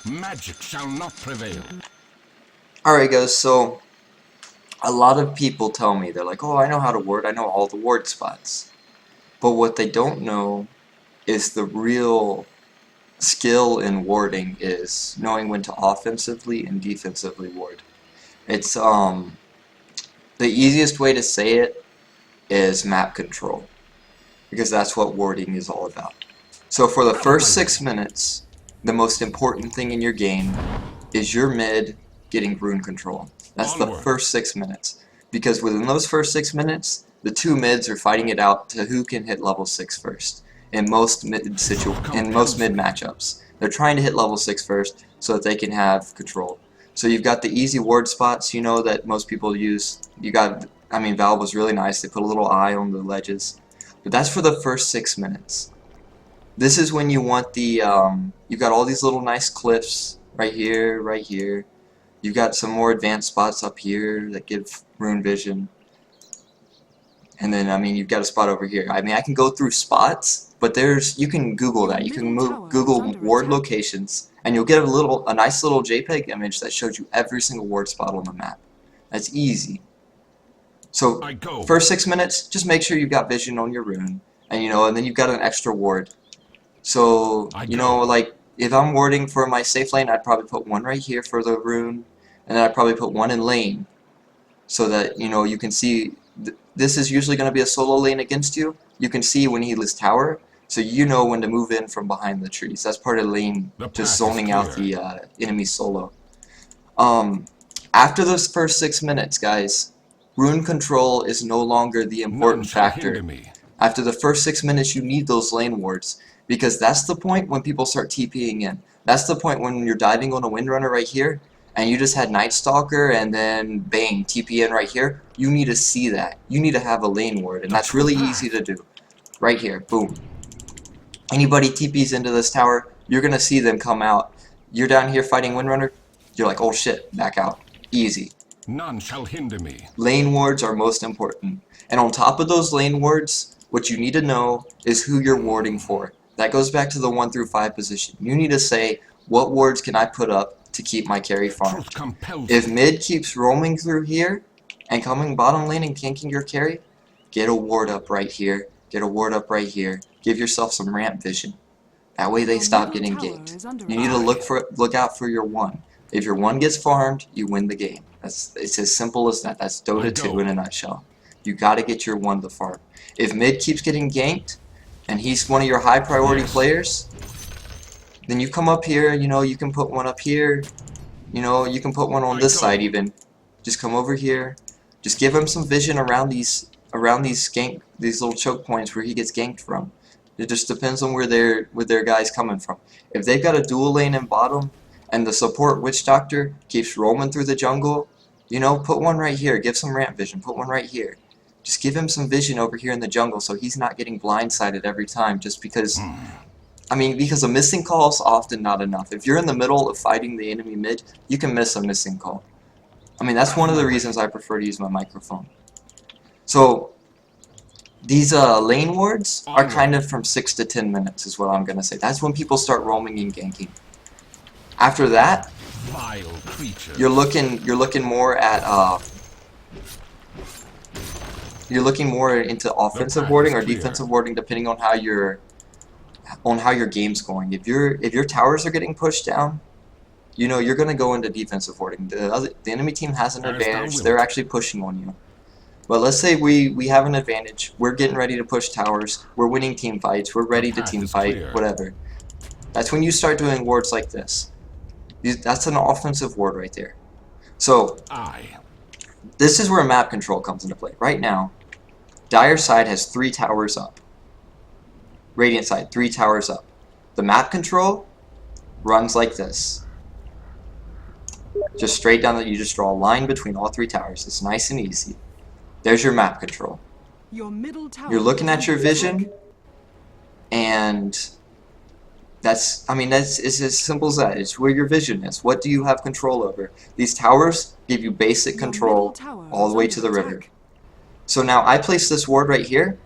Magic shall not prevail. Alright guys, so a lot of people tell me, they're like, oh, I know how to ward, I know all the ward spots. But what they don't know is the real skill in warding is knowing when to offensively and defensively ward. It's the easiest way to say it is map control, because that's what warding is all about. So for the first 6 minutes, the most important thing in your game is your mid getting rune control. That's the first 6 minutes. Because within those first 6 minutes, the two mids are fighting it out to who can hit level 6 first. In most mid matchups, they're trying to hit level 6 first so that they can have control. So you've got the easy ward spots, you know, that most people use. Valve was really nice. They put a little eye on the ledges. But that's for the first 6 minutes. This is when you want the, you've got all these little nice cliffs right here, right here. You've got some more advanced spots up here that give rune vision. And then, you've got a spot over here. I can go through spots, but you can Google that. You can Google ward locations, and you'll get a nice little JPEG image that shows you every single ward spot on the map. That's easy. So, first 6 minutes, just make sure you've got vision on your rune, and then you've got an extra ward. So, like, if I'm warding for my safe lane, I'd probably put one right here for the rune, and then I'd probably put one in lane, so that, you can see. This is usually going to be a solo lane against you. You can see when he lists tower, so you know when to move in from behind the trees. That's part of lane, just zoning out the enemy solo. After those first 6 minutes, guys, rune control is no longer the important factor. After the first 6 minutes, you need those lane wards, because that's the point when people start TPing in. That's the point when you're diving on a Windrunner right here, and you just had Night Stalker, and then bang, TP in right here. You need to see that. You need to have a lane ward, and that's really easy to do. Right here, boom. Anybody TPs into this tower, you're going to see them come out. You're down here fighting Windrunner, you're like, oh shit, back out. Easy. None shall hinder me. Lane wards are most important. And on top of those lane wards, what you need to know is who you're warding for. That goes back to the 1 through 5 position. You need to say, what wards can I put up to keep my carry farm? If mid keeps roaming through here and coming bottom lane and ganking your carry, get a ward up right here, get a ward up right here, give yourself some ramp vision. That way they stop getting ganked. You need to look out for your 1. If your 1 gets farmed, you win the game. It's as simple as that. That's Dota 2 in a nutshell. You gotta get your 1 to farm. If mid keeps getting ganked, and he's one of your high priority players, then you come up here, you can put one up here, you can put one on this side even. Just come over here, just give him some vision around these little choke points where he gets ganked from. It just depends on where their guy's coming from. If they've got a dual lane in bottom, and the support Witch Doctor keeps roaming through the jungle, put one right here, give some ramp vision, put one right here. Just give him some vision over here in the jungle so he's not getting blindsided every time just because... because a missing call is often not enough. If you're in the middle of fighting the enemy mid, you can miss a missing call. That's one of the reasons I prefer to use my microphone. So, these lane wards are kind of from 6 to 10 minutes is what I'm going to say. That's when people start roaming and ganking. After that, you're looking more at into offensive warding or defensive warding, depending on how your game's going. If your towers are getting pushed down, you're going to go into defensive warding. The enemy team has an advantage. They're actually pushing on you. But let's say we have an advantage. We're getting ready to push towers. We're winning team fights. We're ready to team fight, whatever. That's when you start doing wards like this. That's an offensive ward right there. So, this is where map control comes into play. Right now, Dire side has 3 towers up. Radiant side, 3 towers up. The map control runs like this. Just straight down, you just draw a line between all 3 towers. It's nice and easy. There's your map control. You're looking at your vision, and it's as simple as that. It's where your vision is. What do you have control over? These towers give you basic control all the way to the river. So now I place this ward right here.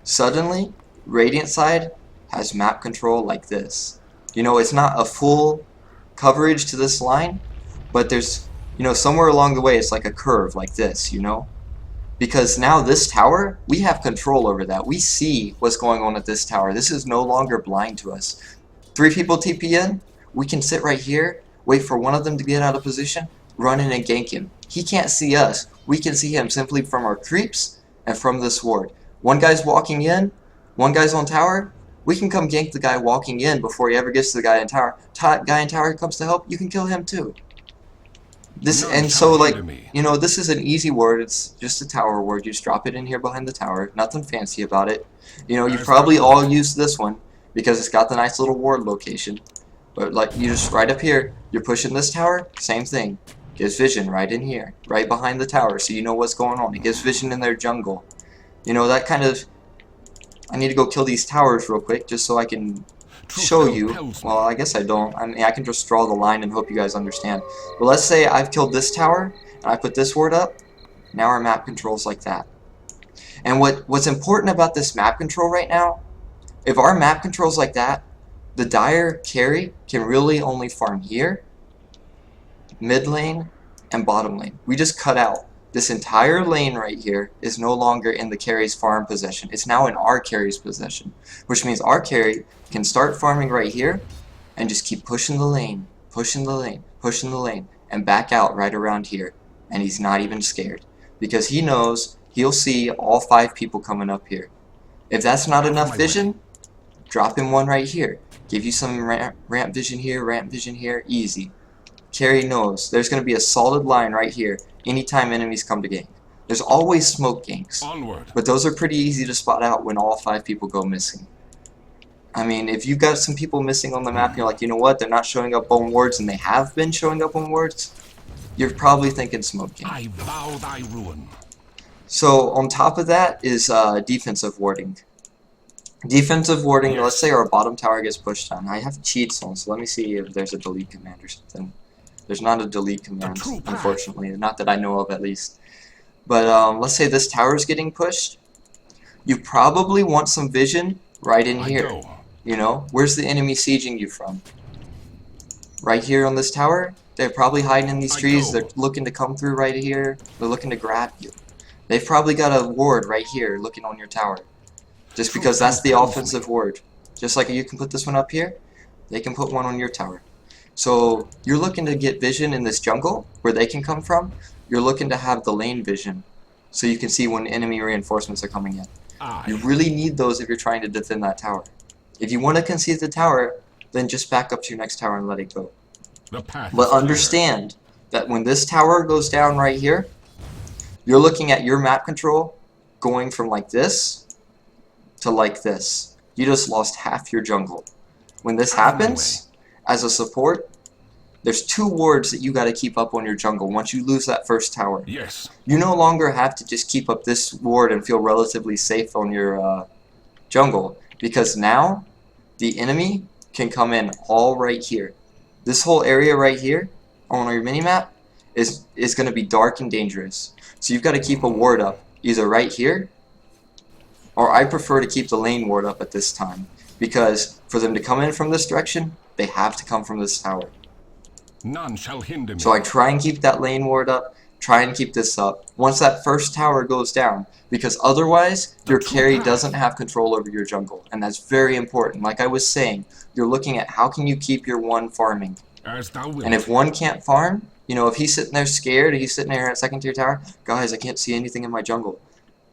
Suddenly, Radiant side has map control like this. It's not a full coverage to this line, but there's, somewhere along the way it's like a curve like this, because now this tower, we have control over that. We see what's going on at this tower. This is no longer blind to us. 3 people TP in, we can sit right here, wait for one of them to get out of position, run in and gank him. He can't see us. We can see him simply from our creeps and from this ward. One guy's walking in, one guy's on tower, we can come gank the guy walking in before he ever gets to the guy in tower. Guy in tower comes to help, you can kill him too. This and so like, this is an easy word. It's just a tower word. You just drop it in here behind the tower. Nothing fancy about it. You probably all use this one because it's got the nice little ward location. But like, you just right up here, you're pushing this tower, same thing. Gives vision right in here, right behind the tower, so you know what's going on. It gives vision in their jungle. That kind of. I need to go kill these towers real quick just so I can show you. Well, I guess I don't. I mean, I can just draw the line and hope you guys understand. But let's say I've killed this tower and I put this ward up. Now our map controls like that. And what's important about this map control right now, if our map controls like that, the Dire carry can really only farm here, mid lane, and bottom lane. We just cut out. This entire lane right here is no longer in the carry's farm possession. It's now in our carry's possession, which means our carry can start farming right here and just keep pushing the lane, pushing the lane, pushing the lane, and back out right around here. And he's not even scared because he knows he'll see all 5 people coming up here. If that's not enough vision, drop him one right here. Give you some ramp vision here, easy. Carry knows there's going to be a solid line right here anytime enemies come to gank. There's always smoke ganks, but those are pretty easy to spot out when all 5 people go missing. I mean, if you've got some people missing on the map and you're like, you know what, they're not showing up on wards, and they have been showing up on wards, you're probably thinking smoke gank. I vow thy ruin. So on top of that is defensive warding. Defensive warding, yes. Let's say our bottom tower gets pushed down. I have cheats on, so let me see if there's a delete command or something. There's not a delete command, unfortunately. Not that I know of, at least. But let's say this tower is getting pushed. You probably want some vision right in here. Where's the enemy sieging you from? Right here on this tower? They're probably hiding in these trees. They're looking to come through right here. They're looking to grab you. They've probably got a ward right here looking on your tower. Just because that's the offensive ward. Just like you can put this one up here, they can put one on your tower. So you're looking to get vision in this jungle where they can come from. You're looking to have the lane vision so you can see when enemy reinforcements are coming in. You really need those if you're trying to defend that tower. If you want to concede the tower, then just back up to your next tower and let it go. But understand that when this tower goes down right here, you're looking at your map control going from like this to like this. You just lost half your jungle. When this happens, as a support, there's 2 wards that you got to keep up on your jungle once you lose that first tower. Yes. You no longer have to just keep up this ward and feel relatively safe on your jungle, because now the enemy can come in all right here. This whole area right here on your minimap is going to be dark and dangerous. So you've got to keep a ward up either right here, or I prefer to keep the lane ward up at this time, because for them to come in from this direction, they have to come from this tower. None shall hinder me. So I try and keep that lane ward up, try and keep this up once that first tower goes down, because otherwise your carry doesn't have control over your jungle, and that's very important. Like I was saying, you're looking at how can you keep your one farming. As thou wilt. And if one can't farm, if he's sitting there scared, he's sitting there at second tier tower, guys, I can't see anything in my jungle.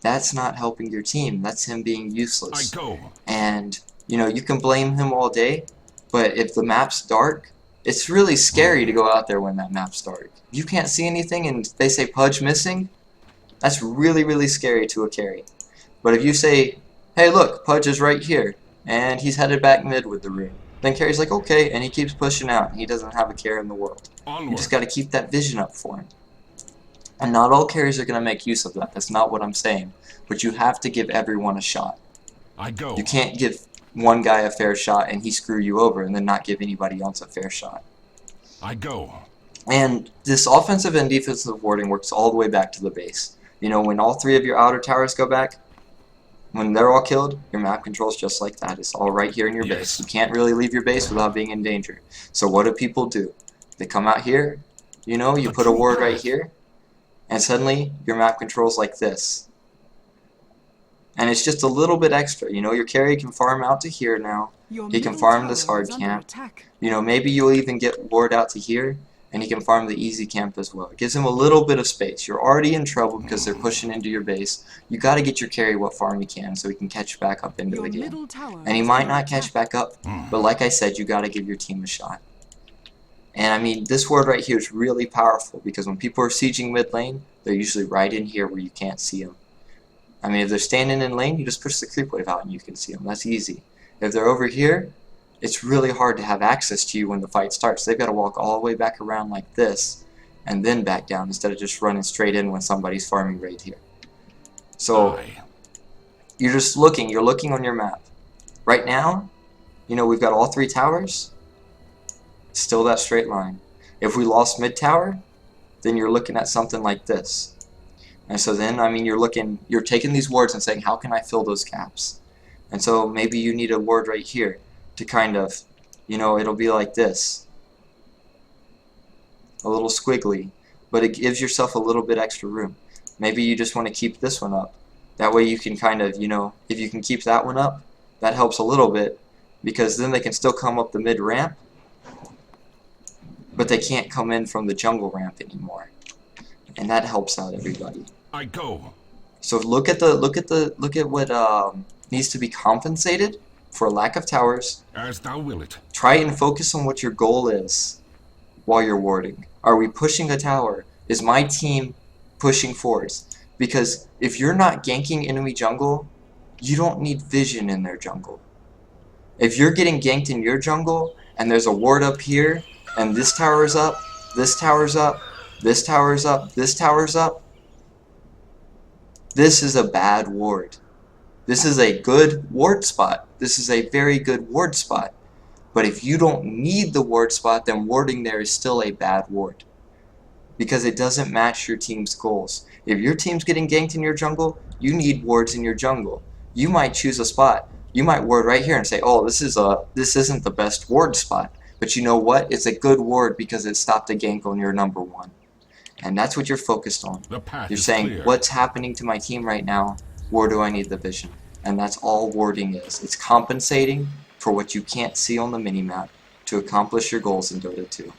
That's not helping your team. That's him being useless. I go. And you can blame him all day, but if the map's dark, it's really scary to go out there when that map's dark. If you can't see anything and they say Pudge missing, that's really, really scary to a carry. But if you say, hey look, Pudge is right here, and he's headed back mid with the rune, then carry's like, okay, and he keeps pushing out, and he doesn't have a care in the world. Onward. You just got to keep that vision up for him. And not all carries are going to make use of that. That's not what I'm saying. But you have to give everyone a shot. I go. You can't give one guy a fair shot and he screw you over and then not give anybody else a fair shot. I go. And this offensive and defensive warding works all the way back to the base. When all 3 of your outer towers go back, When they're all killed, your map controls just like that. It's all right here in your base. You can't really leave your base without being in danger. So what do people do? They come out here, you know, you put a ward right here, and suddenly your map controls like this. And it's just a little bit extra. You know, your carry can farm out to here now. He can farm this hard camp. You know, maybe you'll even get ward out to here, and he can farm the easy camp as well. It gives him a little bit of space. You're already in trouble because they're pushing into your base. You got to get your carry what farm he can so he can catch back up into the game. And he might not catch back up, but like I said, you got to give your team a shot. And I mean, this ward right here is really powerful because when people are sieging mid lane, they're usually right in here where you can't see them. I mean, if they're standing in lane, you just push the creep wave out and you can see them. That's easy. If they're over here, it's really hard to have access to you when the fight starts. They've got to walk all the way back around like this and then back down instead of just running straight in when somebody's farming right here. So you're just looking. You're looking on your map. Right now, you know, we've got all 3 towers. Still that straight line. If we lost mid tower, then you're looking at something like this. And so then, I mean, you're taking these wards and saying, how can I fill those gaps? And so maybe you need a ward right here to kind of, you know, it'll be like this. A little squiggly, but it gives yourself a little bit extra room. Maybe you just want to keep this one up. That way you can kind of, you know, if you can keep that one up, that helps a little bit because then they can still come up the mid ramp, but they can't come in from the jungle ramp anymore. And that helps out everybody. I go. So look at what needs to be compensated for lack of towers. As thou will it. Try and focus on what your goal is while you're warding. Are we pushing a tower? Is my team pushing forwards? Because if you're not ganking enemy jungle, you don't need vision in their jungle. If you're getting ganked in your jungle and there's a ward up here and this tower's up, this tower's up, this tower's up, this tower's up, this is a bad ward. This is a good ward spot. This is a very good ward spot. But if you don't need the ward spot, then warding there is still a bad ward. Because it doesn't match your team's goals. If your team's getting ganked in your jungle, you need wards in your jungle. You might choose a spot. You might ward right here and say, oh, this isn't the best ward spot. But you know what? It's a good ward because it stopped a gank on your number 1. And that's what you're focused on. You're saying, clear. What's happening to my team right now? Where do I need the vision? And that's all warding is. It's compensating for what you can't see on the minimap to accomplish your goals in Dota 2.